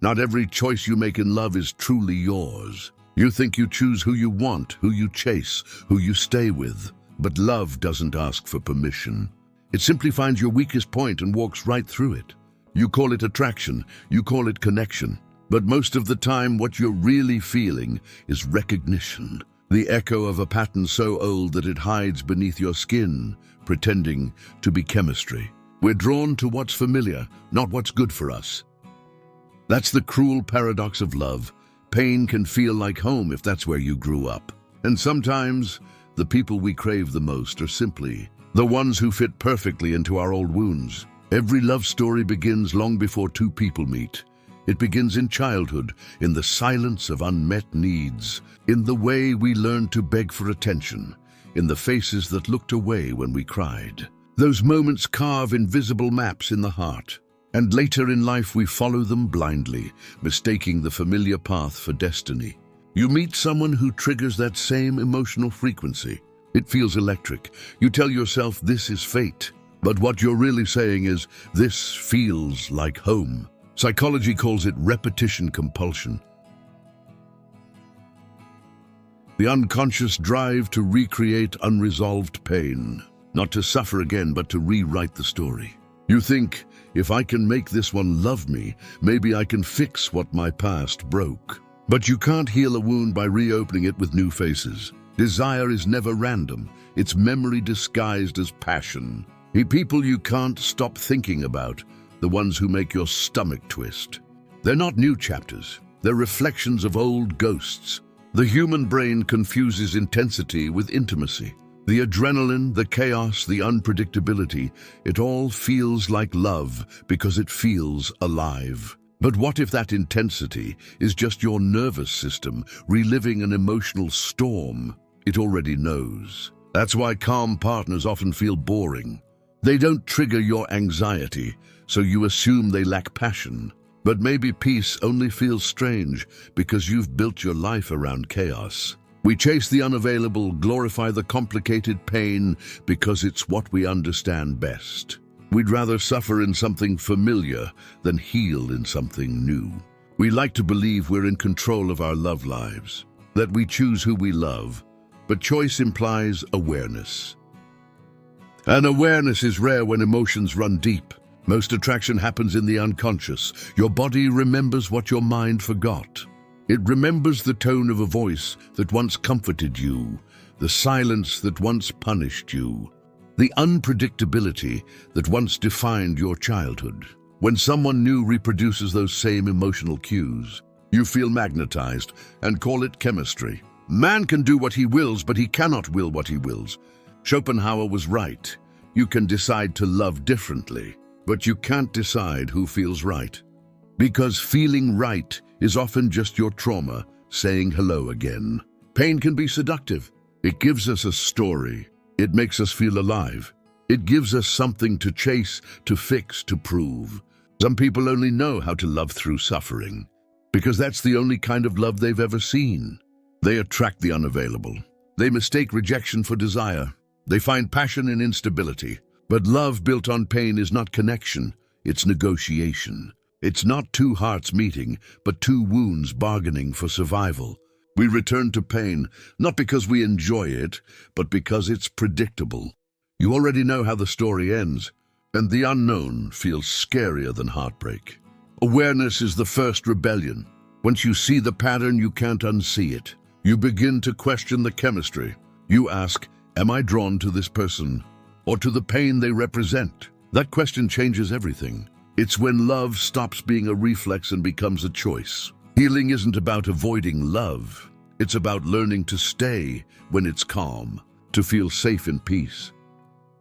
Not every choice you make in love is truly yours. You think you choose who you want, who you chase, who you stay with. But love doesn't ask for permission. It simply finds your weakest point and walks right through it. You call it attraction, you call it connection. But most of the time, what you're really feeling is recognition. The echo of a pattern so old that it hides beneath your skin, pretending to be chemistry. We're drawn to what's familiar, not what's good for us. That's the cruel paradox of love. Pain can feel like home if that's where you grew up. And sometimes, the people we crave the most are simply the ones who fit perfectly into our old wounds. Every love story begins long before two people meet. It begins in childhood, in the silence of unmet needs, in the way we learned to beg for attention, in the faces that looked away when we cried. Those moments carve invisible maps in the heart. And later in life we follow them blindly, mistaking the familiar path for destiny. You meet someone who triggers that same emotional frequency. It feels electric. You tell yourself this is fate. But what you're really saying is, this feels like home. Psychology calls it repetition compulsion. The unconscious drive to recreate unresolved pain. Not to suffer again, but to rewrite the story. You think, if I can make this one love me, maybe I can fix what my past broke. But you can't heal a wound by reopening it with new faces. Desire is never random. It's memory disguised as passion. People you can't stop thinking about, the ones who make your stomach twist. They're not new chapters. They're reflections of old ghosts. The human brain confuses intensity with intimacy. The adrenaline, the chaos, the unpredictability, it all feels like love because it feels alive. But what if that intensity is just your nervous system reliving an emotional storm it already knows? That's why calm partners often feel boring. They don't trigger your anxiety, so you assume they lack passion. But maybe peace only feels strange because you've built your life around chaos. We chase the unavailable, glorify the complicated pain because it's what we understand best. We'd rather suffer in something familiar than heal in something new. We like to believe we're in control of our love lives, that we choose who we love, but choice implies awareness. And awareness is rare when emotions run deep. Most attraction happens in the unconscious. Your body remembers what your mind forgot. It remembers the tone of a voice that once comforted you, the silence that once punished you, the unpredictability that once defined your childhood. When someone new reproduces those same emotional cues, you feel magnetized and call it chemistry. Man can do what he wills, but he cannot will what he wills. Schopenhauer was right. You can decide to love differently, but you can't decide who feels right. Because feeling right is often just your trauma saying hello again. Pain can be seductive. It gives us a story. It makes us feel alive. It gives us something to chase, to fix, to prove. Some people only know how to love through suffering, because that's the only kind of love they've ever seen. They attract the unavailable. They mistake rejection for desire. They find passion in instability. But love built on pain is not connection, it's negotiation. It's not two hearts meeting, but two wounds bargaining for survival. We return to pain, not because we enjoy it, but because it's predictable. You already know how the story ends, and the unknown feels scarier than heartbreak. Awareness is the first rebellion. Once you see the pattern, you can't unsee it. You begin to question the chemistry. You ask, am I drawn to this person, or to the pain they represent? That question changes everything. It's when love stops being a reflex and becomes a choice. Healing isn't about avoiding love. It's about learning to stay when it's calm, to feel safe in peace,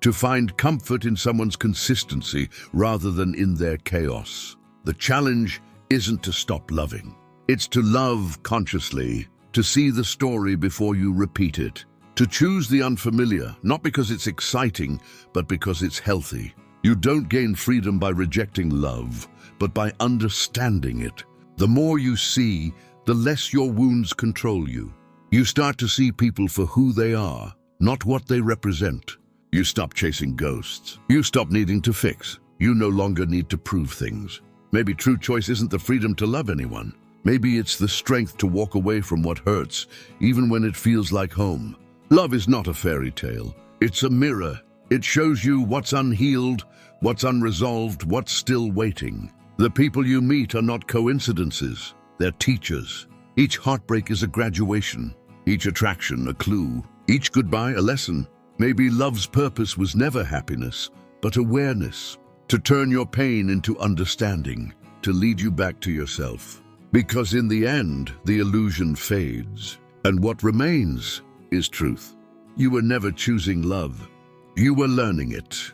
to find comfort in someone's consistency rather than in their chaos. The challenge isn't to stop loving. It's to love consciously, to see the story before you repeat it, to choose the unfamiliar, not because it's exciting, but because it's healthy. You don't gain freedom by rejecting love, but by understanding it. The more you see, the less your wounds control you. You start to see people for who they are, not what they represent. You stop chasing ghosts. You stop needing to fix. You no longer need to prove things. Maybe true choice isn't the freedom to love anyone. Maybe it's the strength to walk away from what hurts, even when it feels like home. Love is not a fairy tale. It's a mirror. It shows you what's unhealed, what's unresolved, what's still waiting. The people you meet are not coincidences. They're teachers. Each heartbreak is a graduation. Each attraction a clue. Each goodbye a lesson. Maybe love's purpose was never happiness, but awareness. To turn your pain into understanding. To lead you back to yourself. Because in the end, the illusion fades. And what remains is truth. You were never choosing love. You were learning it.